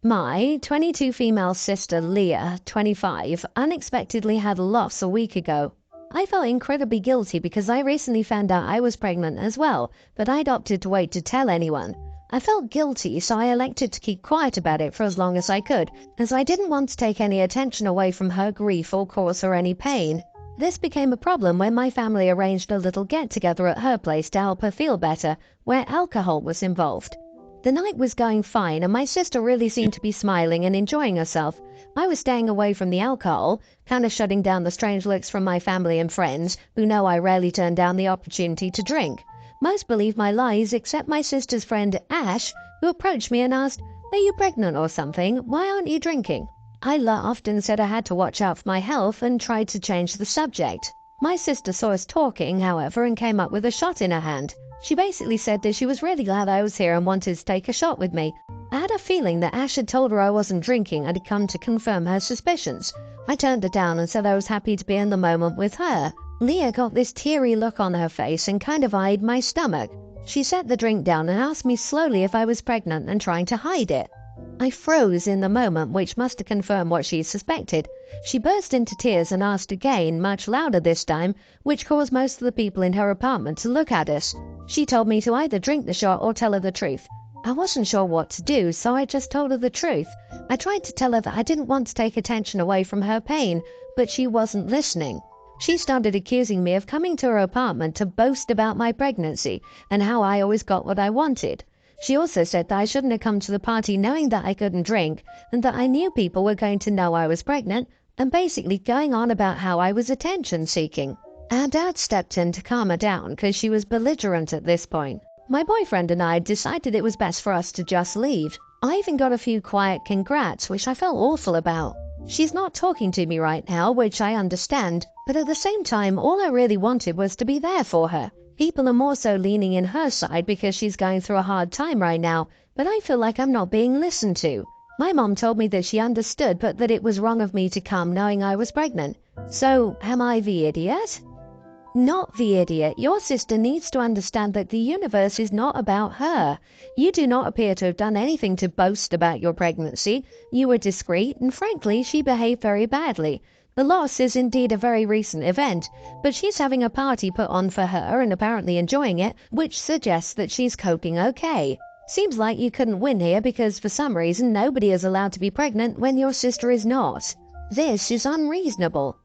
My 22 female sister Leah, 25, unexpectedly had a loss a week ago. I felt incredibly guilty because I recently found out I was pregnant as well, but I'd opted to wait to tell anyone. I felt guilty, so I elected to keep quiet about it for as long as I could, as I didn't want to take any attention away from her grief or cause her any pain. This became a problem when my family arranged a little get-together at her place to help her feel better, where alcohol was involved. The night was going fine and my sister really seemed to be smiling and enjoying herself. I was staying away from the alcohol, kind of shutting down the strange looks from my family and friends, who know I rarely turn down the opportunity to drink. Most believe my lies except my sister's friend Ash, who approached me and asked, "Are you pregnant or something? Why aren't you drinking?" I laughed and said I had to watch out for my health and tried to change the subject. My sister saw us talking, however, and came up with a shot in her hand. She basically said that she was really glad I was here and wanted to take a shot with me. I had a feeling that Ash had told her I wasn't drinking and had come to confirm her suspicions. I turned her down and said I was happy to be in the moment with her. Leah got this teary look on her face and kind of eyed my stomach. She set the drink down and asked me slowly if I was pregnant and trying to hide it. I froze in the moment, which must have confirmed what she suspected. She burst into tears and asked again, much louder this time, which caused most of the people in her apartment to look at us. She told me to either drink the shot or tell her the truth. I wasn't sure what to do, so I just told her the truth. I tried to tell her that I didn't want to take attention away from her pain, but she wasn't listening. She started accusing me of coming to her apartment to boast about my pregnancy and how I always got what I wanted. She also said that I shouldn't have come to the party knowing that I couldn't drink and that I knew people were going to know I was pregnant, and basically going on about how I was attention seeking. Our dad stepped in to calm her down because she was belligerent at this point. My boyfriend and I decided it was best for us to just leave. I even got a few quiet congrats, which I felt awful about. She's not talking to me right now, which I understand, but at the same time, all I really wanted was to be there for her. People are more so leaning in her side because she's going through a hard time right now, but I feel like I'm not being listened to. My mom told me that she understood, but that it was wrong of me to come knowing I was pregnant. So, am I the idiot? Not the idiot. Your sister needs to understand that the universe is not about her. You do not appear to have done anything to boast about your pregnancy. You were discreet, and frankly, she behaved very badly. The loss is indeed a very recent event, but she's having a party put on for her and apparently enjoying it, which suggests that she's coping okay. Seems like you couldn't win here because for some reason nobody is allowed to be pregnant when your sister is not. This is unreasonable.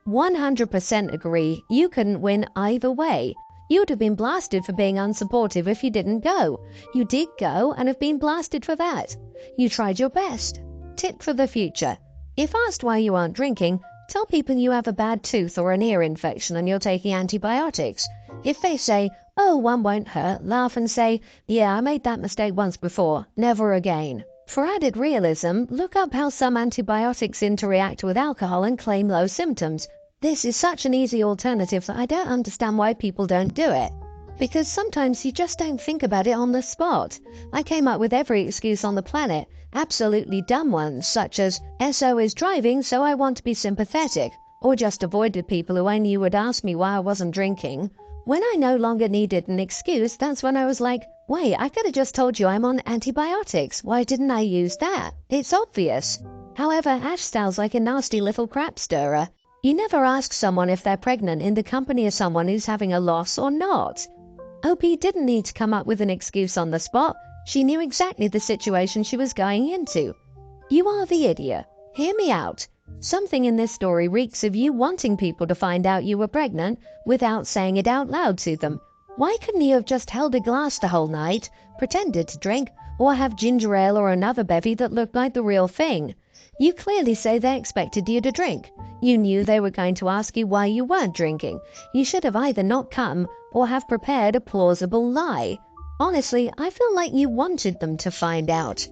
100% agree, you couldn't win either way. You'd have been blasted for being unsupportive if you didn't go. You did go and have been blasted for that. You tried your best. Tip for the future. If asked why you aren't drinking, tell people you have a bad tooth or an ear infection and you're taking antibiotics. If they say, "Oh, one won't hurt," laugh and say, "Yeah, I made that mistake once before, never again." For added realism, look up how some antibiotics interact with alcohol and claim low symptoms. This is such an easy alternative that I don't understand why people don't do it. Because sometimes you just don't think about it on the spot. I came up with every excuse on the planet, absolutely dumb ones, such as, "SO is driving, so I want to be sympathetic," or just avoided people who I knew would ask me why I wasn't drinking. When I no longer needed an excuse, that's when I was like, wait, I could have just told you I'm on antibiotics. Why didn't I use that? It's obvious. However, Ash sounds like a nasty little crap stirrer. You never ask someone if they're pregnant in the company of someone who's having a loss or not. OP didn't need to come up with an excuse on the spot. She knew exactly the situation she was going into. You are the idiot. Hear me out. Something in this story reeks of you wanting people to find out you were pregnant without saying it out loud to them. Why couldn't you have just held a glass the whole night, pretended to drink, or have ginger ale or another bevy that looked like the real thing? You clearly say they expected you to drink. You knew they were going to ask you why you weren't drinking. You should have either not come or have prepared a plausible lie. Honestly, I feel like you wanted them to find out.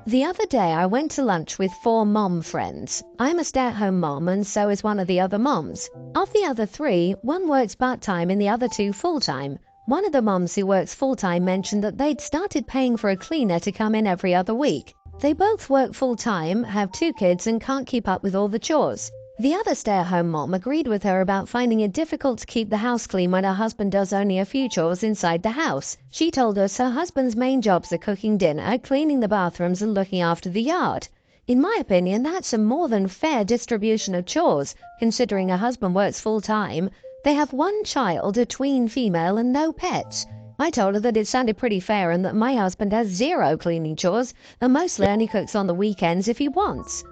The other day I went to lunch with 4 mom friends. I'm a stay-at-home mom and so is one of the other moms. Of the other 3, one works part-time and the other 2 full-time. One of the moms who works full-time mentioned that they'd started paying for a cleaner to come in every other week. They both work full-time, have 2 kids and can't keep up with all the chores. The other stay-at-home mom agreed with her about finding it difficult to keep the house clean when her husband does only a few chores inside the house. She told us her husband's main jobs are cooking dinner, cleaning the bathrooms and looking after the yard. In my opinion, that's a more than fair distribution of chores, considering her husband works full-time. They have one child, a tween female, and no pets. I told her that it sounded pretty fair and that my husband has zero cleaning chores and mostly only cooks on the weekends if he wants.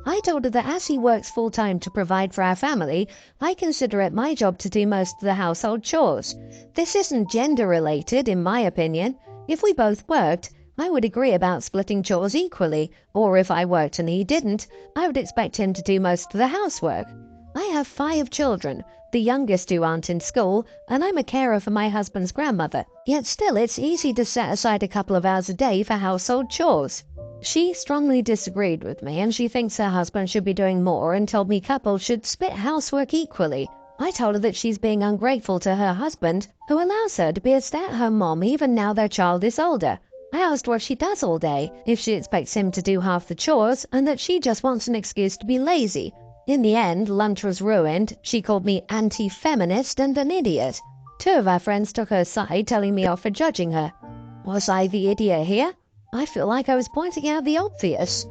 I told her that as he works full-time to provide for our family, I consider it my job to do most of the household chores. This isn't gender-related, in my opinion. If we both worked, I would agree about splitting chores equally, or if I worked and he didn't, I would expect him to do most of the housework. I have 5 children. The youngest 2 aren't in school, and I'm a carer for my husband's grandmother. Yet still, it's easy to set aside a couple of hours a day for household chores. She strongly disagreed with me, and she thinks her husband should be doing more and told me couples should split housework equally. I told her that she's being ungrateful to her husband, who allows her to be a stay-at-home mom even now their child is older. I asked what she does all day, if she expects him to do half the chores, and that she just wants an excuse to be lazy. In the end, lunch was ruined. She called me anti-feminist and an idiot. 2 of our friends took her side, telling me off for judging her. Was I the idiot here? I feel like I was pointing out the obvious.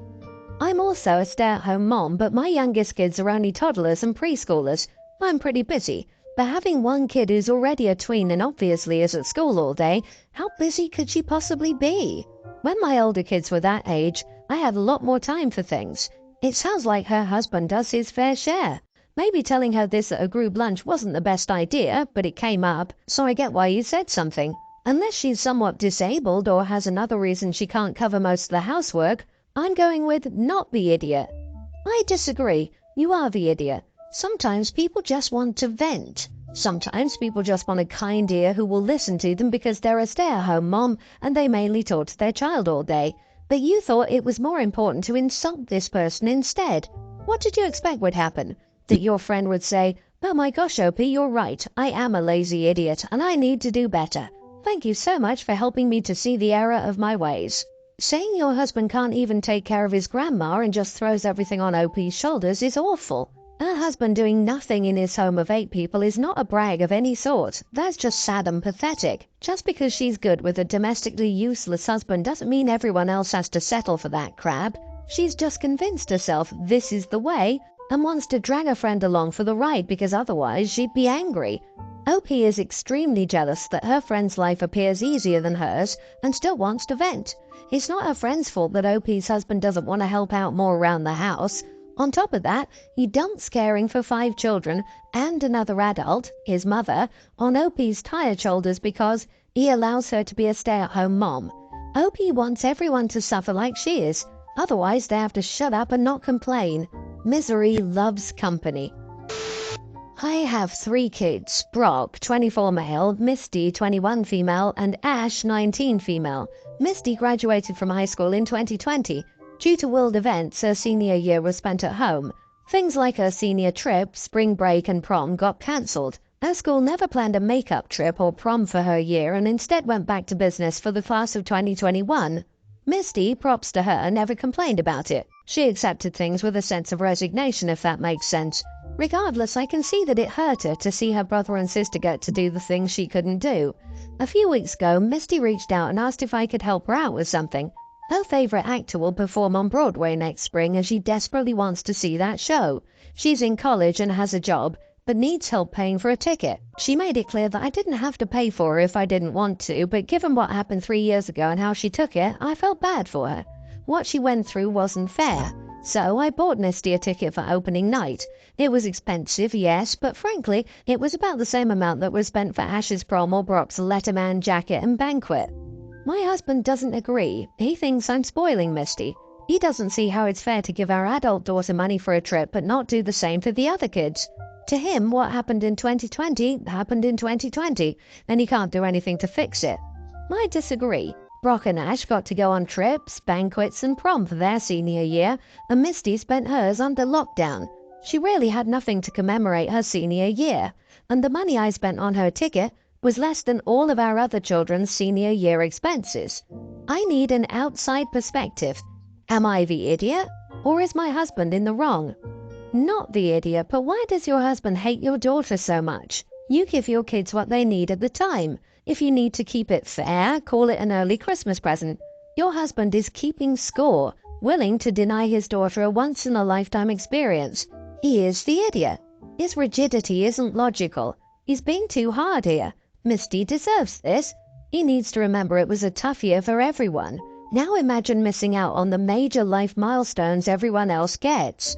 I'm also a stay-at-home mom, but my youngest kids are only toddlers and preschoolers. I'm pretty busy, but having one kid who's already a tween and obviously is at school all day, how busy could she possibly be? When my older kids were that age, I had a lot more time for things. It sounds like her husband does his fair share. Maybe telling her this at a group lunch wasn't the best idea, but it came up, so I get why you said something. Unless she's somewhat disabled or has another reason she can't cover most of the housework, I'm going with not the idiot. I disagree. You are the idiot. Sometimes people just want to vent. Sometimes people just want a kind ear who will listen to them because they're a stay-at-home mom and they mainly talk to their child all day. But you thought it was more important to insult this person instead. What did you expect would happen? That your friend would say, "Oh my gosh, OP, you're right. I am a lazy idiot and I need to do better. Thank you so much for helping me to see the error of my ways." Saying your husband can't even take care of his grandma and just throws everything on OP's shoulders is awful. Her husband doing nothing in his home of 8 people is not a brag of any sort. That's just sad and pathetic. Just because she's good with a domestically useless husband doesn't mean everyone else has to settle for that crap. She's just convinced herself this is the way and wants to drag a friend along for the ride because otherwise she'd be angry. OP is extremely jealous that her friend's life appears easier than hers and still wants to vent. It's not her friend's fault that OP's husband doesn't want to help out more around the house. On top of that, he dumps caring for 5 children and another adult, his mother, on OP's tired shoulders because he allows her to be a stay-at-home mom. OP wants everyone to suffer like she is. Otherwise, they have to shut up and not complain. Misery loves company. I have 3 kids, Brock, 24 male, Misty, 21 female, and Ash, 19 female. Misty graduated from high school in 2020. Due to world events, her senior year was spent at home. Things like her senior trip, spring break, and prom got cancelled. Her school never planned a makeup trip or prom for her year and instead went back to business for the class of 2021. Misty, props to her, never complained about it. She accepted things with a sense of resignation, if that makes sense. Regardless, I can see that it hurt her to see her brother and sister get to do the things she couldn't do. A few weeks ago, Misty reached out and asked if I could help her out with something. Her favourite actor will perform on Broadway next spring and she desperately wants to see that show. She's in college and has a job, but needs help paying for a ticket. She made it clear that I didn't have to pay for her if I didn't want to, but given what happened 3 years ago and how she took it, I felt bad for her. What she went through wasn't fair. So I bought Misty a ticket for opening night. It was expensive, yes, but frankly, it was about the same amount that was spent for Ash's prom or Brock's letterman jacket and banquet. My husband doesn't agree. He thinks I'm spoiling Misty. He doesn't see how it's fair to give our adult daughter money for a trip but not do the same for the other kids. To him, what happened in 2020 happened in 2020, and he can't do anything to fix it. I disagree. Brock and Ash got to go on trips, banquets and prom for their senior year, and Misty spent hers under lockdown. She really had nothing to commemorate her senior year, and the money I spent on her ticket was less than all of our other children's senior year expenses. I need an outside perspective. Am I the idiot, or is my husband in the wrong? Not the idiot, but why does your husband hate your daughter so much? You give your kids what they need at the time. If you need to keep it fair, call it an early Christmas present. Your husband is keeping score, willing to deny his daughter a once-in-a-lifetime experience. He is the idiot. His rigidity isn't logical. He's being too hard here. Misty deserves this. He needs to remember it was a tough year for everyone. Now imagine missing out on the major life milestones everyone else gets.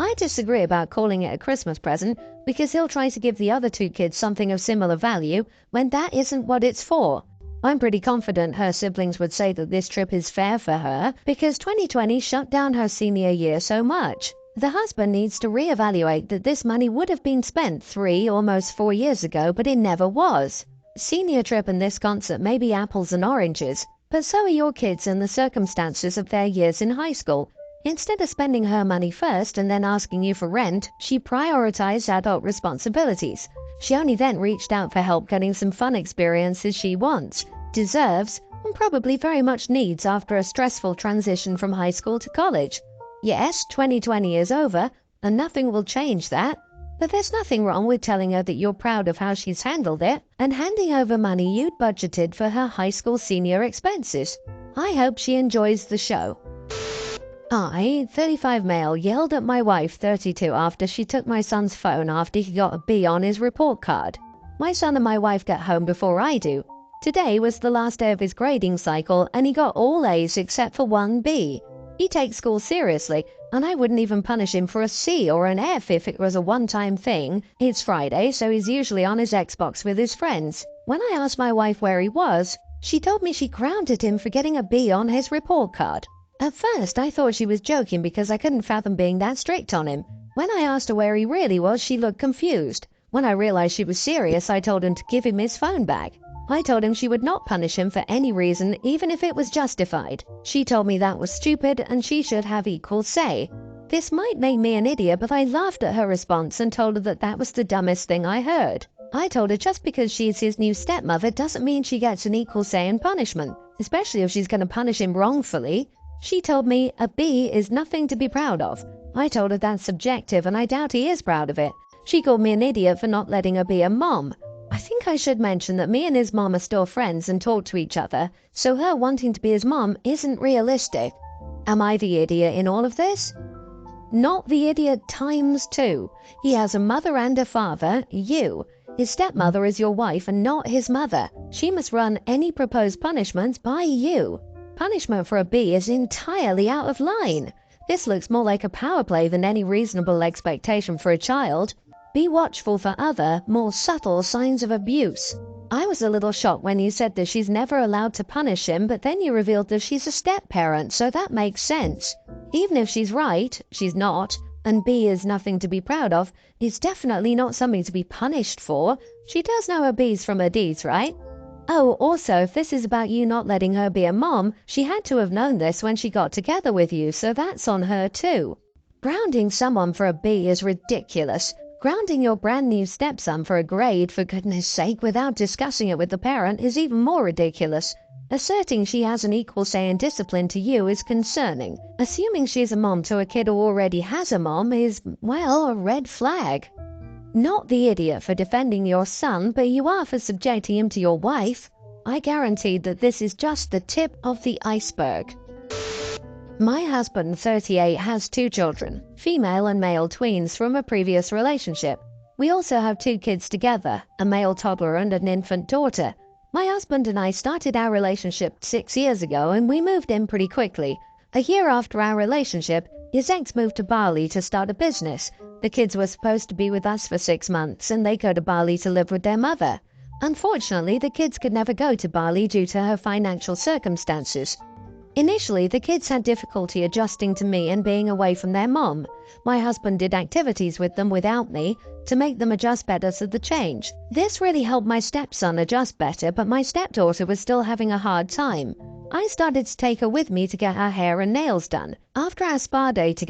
I disagree about calling it a Christmas present because he'll try to give the other two kids something of similar value when that isn't what it's for. I'm pretty confident her siblings would say that this trip is fair for her because 2020 shut down her senior year so much. The husband needs to reevaluate that this money would have been spent 3, almost 4 years ago, but it never was. Senior trip and this concert may be apples and oranges, but so are your kids and the circumstances of their years in high school. Instead of spending her money first and then asking you for rent, she prioritized adult responsibilities. She only then reached out for help getting some fun experiences she wants, deserves, and probably very much needs after a stressful transition from high school to college. Yes, 2020 is over, and nothing will change that. But there's nothing wrong with telling her that you're proud of how she's handled it and handing over money you'd budgeted for her high school senior expenses. I hope she enjoys the show. I, 35 male, yelled at my wife, 32, after she took my son's phone after he got a B on his report card. My son and my wife get home before I do. Today was the last day of his grading cycle and he got all A's except for 1 B. He takes school seriously, and I wouldn't even punish him for a C or an F if it was a one-time thing. It's Friday, so he's usually on his Xbox with his friends. When I asked my wife where he was, she told me she grounded him for getting a B on his report card. At first, I thought she was joking because I couldn't fathom being that strict on him. When I asked her where he really was, she looked confused. When I realized she was serious, I told him to give him his phone back. I told him she would not punish him for any reason, even if it was justified. She told me that was stupid and she should have equal say. This might make me an idiot, but I laughed at her response and told her that that was the dumbest thing I heard. I told her just because she's his new stepmother doesn't mean she gets an equal say in punishment, especially if she's going to punish him wrongfully. She told me a B is nothing to be proud of. I told her that's subjective and I doubt he is proud of it. She called me an idiot for not letting her be a mom. I think I should mention that me and his mom are still friends and talk to each other, so her wanting to be his mom isn't realistic. Am I the idiot in all of this? Not the idiot times 2. He has a mother and a father, you. His stepmother is your wife and not his mother. She must run any proposed punishments by you. Punishment for a B is entirely out of line. This looks more like a power play than any reasonable expectation for a child. Be watchful for other, more subtle signs of abuse. I was a little shocked when you said that she's never allowed to punish him, but then you revealed that she's a step-parent, so that makes sense. Even if she's right, she's not, and B is nothing to be proud of, it's definitely not something to be punished for. She does know her B's from her D's, right? Oh, also, if this is about you not letting her be a mom, she had to have known this when she got together with you, so that's on her too. Grounding someone for a B is ridiculous. Grounding your brand new stepson for a grade, for goodness sake, without discussing it with the parent is even more ridiculous. Asserting she has an equal say in discipline to you is concerning. Assuming she's a mom to a kid who already has a mom is, well, a red flag. Not the idiot for defending your son, but you are for subjecting him to your wife. I guarantee that this is just the tip of the iceberg. My husband, 38, has 2 children, female and male tweens from a previous relationship. We also have 2 kids together, a male toddler and an infant daughter. My husband and I started our relationship 6 years ago and we moved in pretty quickly. A year after our relationship, his ex moved to Bali to start a business. The kids were supposed to be with us for 6 months and they go to Bali to live with their mother. Unfortunately, the kids could never go to Bali due to her financial circumstances. Initially, the kids had difficulty adjusting to me and being away from their mom. My husband did activities with them without me to make them adjust better to the change. This really helped my stepson adjust better, but my stepdaughter was still having a hard time. I started to take her with me to get her hair and nails done. After our spa day together,